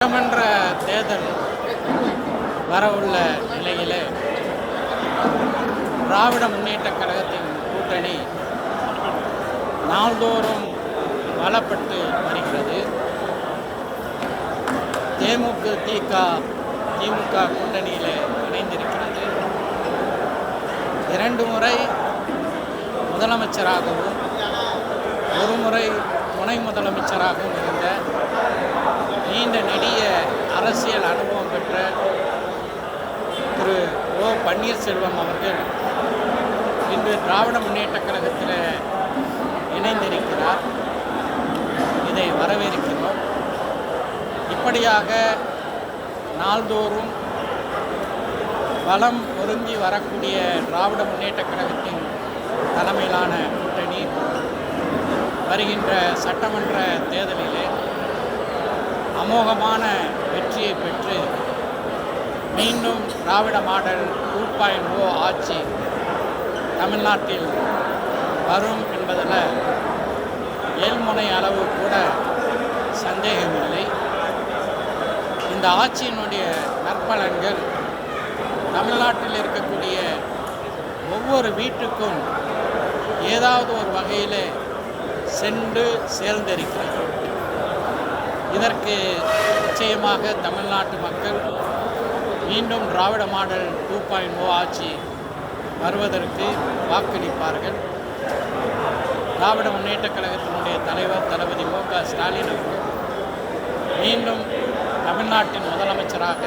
சட்டமன்ற தேர்தல் வரவுள்ள நிலையிலே திராவிட முன்னேற்றக் கழகத்தின் கூட்டணி நாள்தோறும் பலப்பட்டு வருகிறது. திமுக கூட்டணியில் இணைந்திருக்கிறது. 2 முறை முதலமைச்சராகவும் 1 முறை துணை முதலமைச்சராகவும் இருந்த நீண்ட நெடிய அரசியல் அனுபவம் பெற்ற திரு ஓ பன்னீர்செல்வம் அவர்கள் இன்று திராவிட முன்னேற்றக் கழகத்தில் இணைந்திருக்கிறார். இதை வரவேற்கிறோம். இப்படியாக நாள்தோறும் பலம் ஒருங்கி வரக்கூடிய திராவிட முன்னேற்றக் கழகத்தின் தலைமையிலான கூட்டணி வருகின்ற சட்டமன்ற தேர்தலிலே அமோகமான வெற்றியை பெற்று மீண்டும் திராவிட மாடல் 2.0 ஆட்சி தமிழ்நாட்டில் வரும் என்பதில் ஏழ்முனை அளவு கூட சந்தேகமில்லை. இந்த ஆட்சியினுடைய நற்பலன்கள் தமிழ்நாட்டில் இருக்கக்கூடிய ஒவ்வொரு வீட்டுக்கும் ஏதாவது ஒரு வகையில் சென்று சேர்ந்திருக்கிறது. இதற்கு நிச்சயமாக தமிழ்நாட்டு மக்கள் மீண்டும் திராவிட மாடல் 2.0 ஆட்சி வருவதற்கு வாக்களிப்பார்கள். திராவிட முன்னேற்றக் கழகத்தினுடைய தலைவர் தளபதி மு.க. ஸ்டாலின் அவர்கள் மீண்டும் தமிழ்நாட்டின் முதலமைச்சராக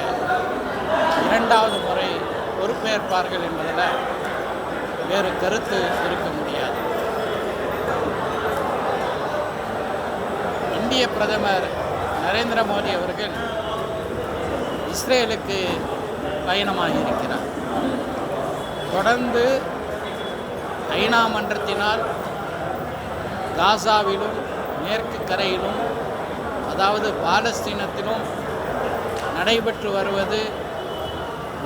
2வது முறை பொறுப்பேற்பார்கள் என்பதில் வேறு கருத்து இருக்க முடியாது. இந்திய பிரதமர் நரேந்திர மோடி அவர்கள் இஸ்ரேலுக்கு பயணமாகியிருக்கிறார். தொடர்ந்து ஐநா மன்றத்தினால் காசாவிலும் மேற்கு கரையிலும் அதாவது பாலஸ்தீனத்திலும் நடைபெற்று வருவது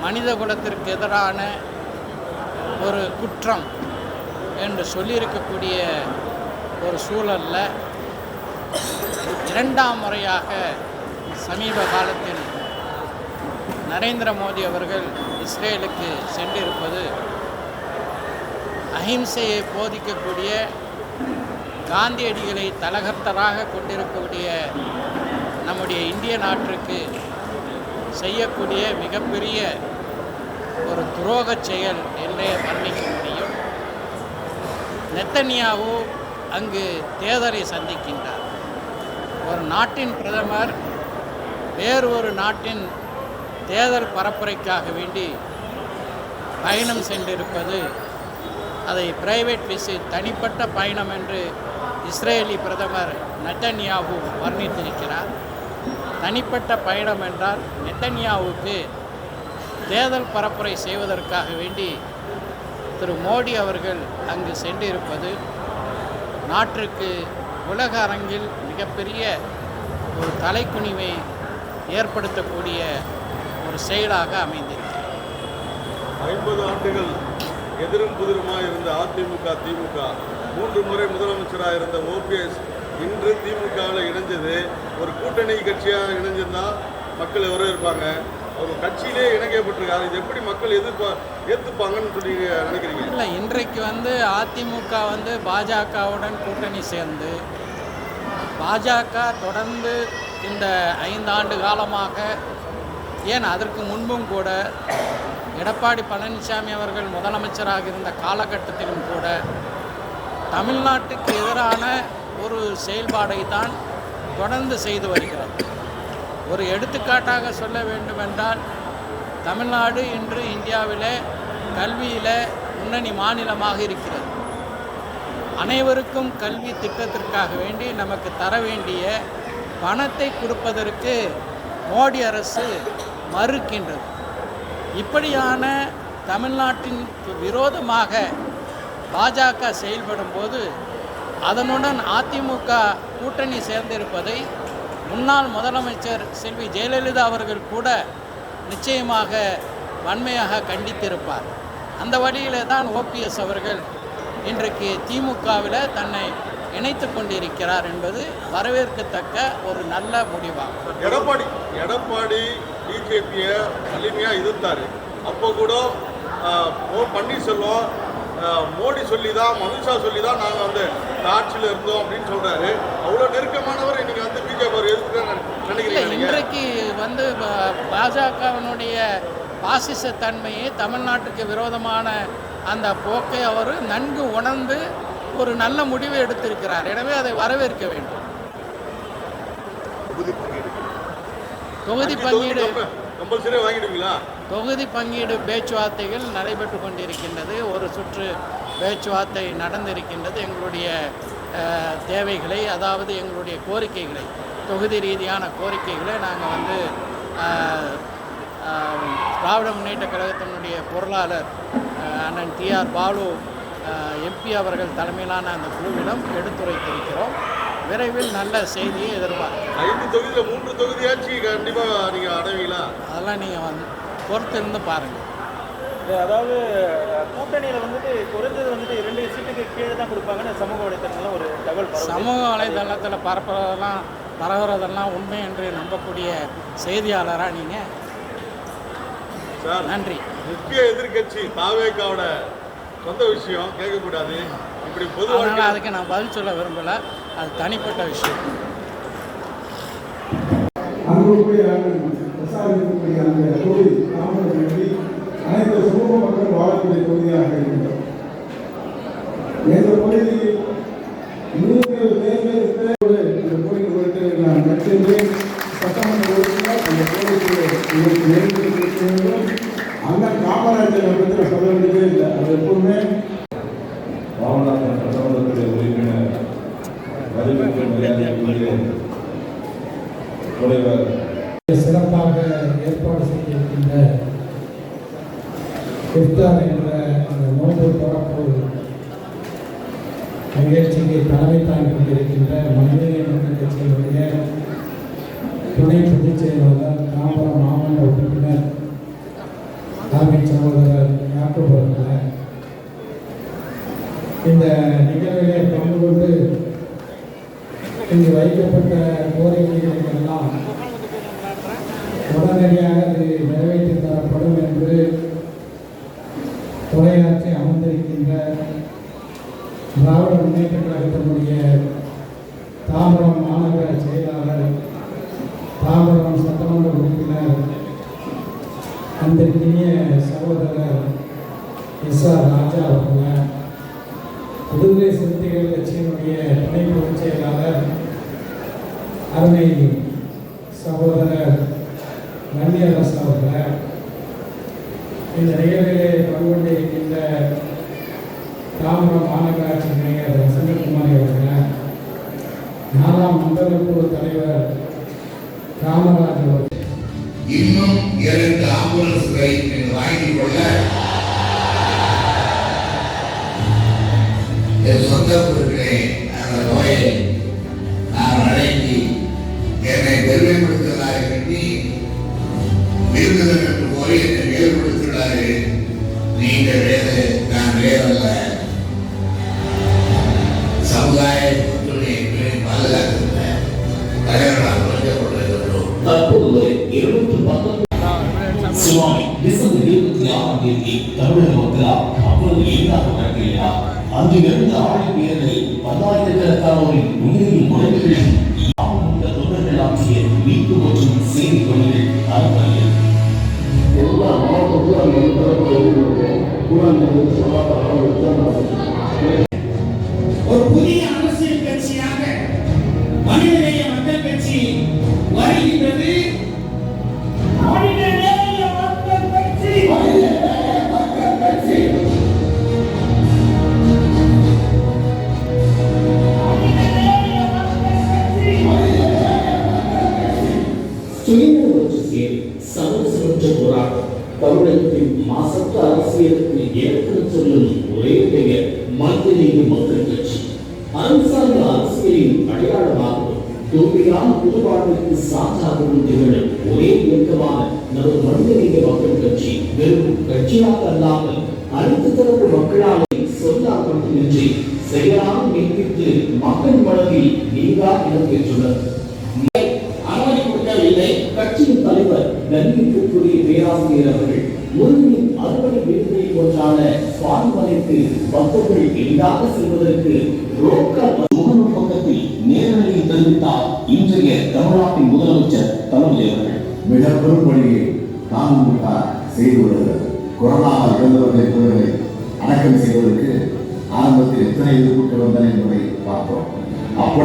மனித குலத்திற்கு எதிரான ஒரு குற்றம் என்று சொல்லியிருக்கக்கூடிய ஒரு சூழலில் 2ஆம் முறையாக சமீப காலத்தில் நரேந்திர மோடி அவர்கள் இஸ்ரேலுக்கு சென்றிருப்பது அஹிம்சையை போதிக்கக்கூடிய காந்தியடிகளை தலகர்த்தராக கொண்டிருக்கக்கூடிய நம்முடைய இந்திய நாட்டிற்கு செய்யக்கூடிய மிகப்பெரிய ஒரு துரோகச் செயல் என்றே வர்ணிக்க முடியும். நெத்தன்யாகு அங்கு தேர்தலை சந்திக்கின்றார். ஒரு நாட்டின் பிரதமர் வேறு ஒரு நாட்டின் தேர்தல் பரப்புரைக்காக வேண்டி பயணம் சென்றிருப்பது அதை பிரைவேட் விசிட் தனிப்பட்ட பயணம் என்று இஸ்ரேலி பிரதமர் நெத்தன்யாகு வர்ணித்திருக்கிறார். தனிப்பட்ட பயணம் என்றால் நெத்தன்யாவுக்கு தேர்தல் பரப்புரை செய்வதற்காக வேண்டி திரு மோடி அவர்கள் அங்கு சென்றிருப்பது நாட்டிற்கு உலக அரங்கில் மிகப்பெரிய ஒரு தலைக்குனிவை ஏற்படுத்தக்கூடிய ஒரு செயலாக அமைந்திருக்கிறது. 50 ஆண்டுகள் எதிரும் புதிருமாக இருந்த அதிமுக திமுக 3 முறை முதலமைச்சராக இருந்த ஓபிஎஸ் இன்று திமுகவில் இணைஞ்சது ஒரு கூட்டணி கட்சியாக இணைஞ்சிருந்தால் மக்கள் வரவேற்பாங்க. ஒரு கட்சியிலே இணைக்கப்பட்டிருக்காரு. இது எப்படி மக்கள் ஏற்றுப்பாங்கன்னு சொல்லி நினைக்கிறீங்க? இல்லை, இன்றைக்கு அதிமுக பாஜகவுடன் கூட்டணி சேர்ந்து பாஜக தொடர்ந்து இந்த 5 ஆண்டு காலமாக ஏன் அதற்கு முன்பும் கூட எடப்பாடி பழனிசாமி அவர்கள் முதலமைச்சராக இருந்த காலகட்டத்திலும் கூட தமிழ்நாட்டுக்கு எதிரான ஒரு செயல்பாடை தான் தொடர்ந்து செய்து வருகிறது. ஒரு எடுத்துக்காட்டாக சொல்ல வேண்டுமென்றால் தமிழ்நாடு இன்று இந்தியாவில் கல்வியில் முன்னணி மாநிலமாக இருக்கிறது. அனைவருக்கும் கல்வி திட்டத்திற்காக வேண்டி நமக்கு தர வேண்டிய பணத்தை கொடுப்பதற்கு மோடி அரசு மறுக்கின்றது. இப்படியான தமிழ்நாட்டின் விரோதமாக பாஜக செயல்படும் போது அதனுடன் அதிமுக கூட்டணி சேர்ந்திருப்பதை முன்னாள் முதலமைச்சர் செல்வி ஜெயலலிதா அவர்கள் கூட நிச்சயமாக வன்மையாக கண்டித்திருப்பார். அந்த வழியிலே தான் ஓபிஎஸ் அவர்கள் இன்றைக்கு திமுகவில் தன்னை இணைத்து கொண்டிருக்கிறார் என்பது வரவேற்கத்தக்க ஒரு நல்ல முடிவாகும். எடப்பாடி பிஜேபியை வலிமையாக எதிர்த்தார். அப்போ கூட பன்னீர்செல்வம் மோடி சொல்லி தான், அமித்ஷா சொல்லி தான் நாங்கள் வந்து ஆட்சியில் இருந்தோம் அப்படின்னு சொல்கிறாரு. அவ்வளோ நெருக்கமானவர் இன்னைக்கு வந்து பிஜேபி நினைக்கிறீங்க? இன்றைக்கு வந்து பாஜகவினுடைய பாசிச தன்மையை, தமிழ்நாட்டுக்கு விரோதமான அந்த போக்கை அவர் நன்கு உணர்ந்து ஒரு நல்ல முடிவை எடுத்திருக்கிறார். எனவே அதை வரவேற்க வேண்டும். தொகுதி பங்கீடு கம்பல்சரியாக வாங்கிடுவீங்களா? தொகுதி பங்கீடு பேச்சுவார்த்தைகள் நடைபெற்று கொண்டிருக்கின்றது. ஒரு சுற்று பேச்சுவார்த்தை நடந்திருக்கின்றது. எங்களுடைய தேவைகளை, அதாவது எங்களுடைய கோரிக்கைகளை, தொகுதி ரீதியான கோரிக்கைகளை நாங்கள் வந்து திராவிட முன்னேற்ற கழகத்தினுடைய பொருளாளர் அண்ணன் டிஆர் பாலு எம்பி அவர்கள் தலைமையிலான அந்த குழுவிடம் எடுத்துரைத்திருக்கிறோம். விரைவில் நல்ல செய்தியை எதிர்பார்க்கிறோம். 5 தொகுதியில் 3 தொகுதியாச்சு கண்டிப்பாக நீங்கள் அடைவீங்களா? அதெல்லாம் நீங்கள் பொறுத்து இருந்து பாருங்கள். அதாவது கூட்டணியில் வந்துட்டு குறைந்தது வந்துட்டு 2 சீட்டுக்கு கீழே தான் கொடுப்பாங்கன்னு சமூக வலைத்தளங்களில் ஒரு தகவல் சமூக வலைதளத்தில் பரவுறதெல்லாம் உண்மை என்று நம்பக்கூடிய செய்தியாளராக நீங்கள்? சார், நன்றி. முக்கிய எதிர்கட்சி தாவேகாவோட சொந்த விஷயம் கேட்கக்கூடாது. இப்படி பொதுவாக அதுக்கு நான் பதில் சொல்ல விரும்பலை. அது தனிப்பட்ட விஷயம். அனைத்து சமூக மக்கள் வாழக்கூடிய தொகுதியாக இருக்கின்றோம். எந்த பகுதியில் 100 தேர்தலுக்கு இந்த கோரிக்கை குறித்து நான் மட்டுமே சட்டமன்ற உறுப்பினர் அந்த கோரிக்கை அண்ணன் காமராஜர் பற்றி சொல்ல வேண்டியதே இல்லை. அது எப்பவுமே ராமநாதன் சட்டமன்றத்துடைய உறுப்பினர் மதிப்பிற்கு மரியாதைக்குரிய தலைவர் சிறப்பாக ஏற்பாடு செய்திருக்கின்ற இஃப்தார் என்ற அந்த நோன்பு தொடர்பு நிகழ்ச்சிக்கு தலைமை தாங்கி கொண்டிருக்கின்ற மனிதநேய மக்கள் கட்சியினுடைய துணை பொதுச் செயலாளர், தாம்பரம் மாவட்ட உறுப்பினர் தலைமை சகோதரர் யாக்கூப் அவர்கள் இந்த நிகழ்விலே பங்கு கொண்டு இங்கு வைக்கப்பட்ட கோரிக்கைகளை எல்லாம் உடனடியாக அது நிறைவேற்றி தரப்படும் என்று உரையாற்றி அமர்ந்திருக்கின்ற திராவிட முன்னேற்ற கழகத்தினுடைய தாம்பரம் மாநகர செயலாளர், தாம்பரம் சட்டமன்ற உறுப்பினர், அன்பிற்கினிய சகோதரர் எஸ்.ஆர். ராஜா அவர்கள், விடுதலை சிறுத்தைகள் கட்சியினுடைய துணை பொதுச் செயலாளர் அருமை சகோதரர் வன்னியரசு அவர்கள், இந்த நிகழ்விலே பங்குகொண்டிருக்கின்ற தாம்பரம் மாநகராட்சி மேயர் வசந்தகுமாரி அவர்கள், 4ஆம் மண்டல குழு தலைவர் காமராஜ் அவர்கள், இன்னும் 2 ஆம்புலன்ஸ்களை வாங்கிக் கொள்ள என் சொந்த பொருட்களை அந்த நோயை நான் வழங்கி என்னை பெருமைப்படுத்துவதாக கட்டி விருதுகள் என்று போய் என்னை வேறுபடுத்துகிறாரு. நீங்க வேறு, நான் வேறல்ல. சமுதாய ஒற்றுமையை பாதுகாக்கின்ற தலைவர்களாக வழங்கப்பட்டிருக்கிறோம். தற்போது 219 சுவாமி டிசம்பர் 26ஆம் தேதி தமிழக மக்களால் அப்போது எளிதாக நடக்கிறார். அங்கிருந்த ஆழி பேரலை 10,000கணக்கானோரின் உயிரில் குறைவுகளில் தொண்டர்கள் ஆற்றிய மீட்பு மற்றும் செய்தி பணிகள் அறப்பணிகள் எல்லா ஒரு புதிய அரசியல் கட்சியாக மனிதநேய மக்கள் கட்சி வருகின்றது. மனிதநேய மக்கள் கட்சி சுயநலமற்ற சேவை, சமரசமற்ற போராட்டம், தமிழகத்தின் மாசற்ற அரசியலுக்கு இலக்கணம் சொல்லும் ஒரே பெயர் மனிதநேய மக்கள் கட்சி. அரசாங்க அரசியலின் அடையாளமாகவும் தூய்மையான புதுவாழ்வுக்கு சான்றாகவும் திகழும் ஒரே இயக்கமான நமது மனிதநேய மக்கள் கட்சி வெறும் கட்சியாக அல்லாமல் அனைத்து தரப்பு மக்களால் சொல்லால் மட்டுமின்றி செயலால் நீக்கிட்டு மக்கள் மனதில் நீங்கா இடம் பெற்றுள்ளது. அனுமதி கொடுக்கவில்லை. கட்சியின் தலைவர் கண்ணியத்திற்குரிய பேராசிரியர் அவர்கள் முருகனின் அறுவடை விருதை போன்றான சுவாமிமலைக்கு பக்தர்கள் எளிதாக செல்வதற்கு முகநூல் பக்கத்தில் நேரலையில் தெரிவித்தார் இன்றைய தமிழ்நாட்டின் முதலமைச்சர் தளபதி அவர்கள். மிக பெரும் பணியை தாமுக செய்து வருகிறது. கொரோனாவால் இறந்தவர்களின் குரல்களை அடக்கம் செய்வதற்கு ஆரம்பத்தில் எத்தனை எதிர்ப்புகள் வந்தன என்பதை பார்த்தோம். அப்படி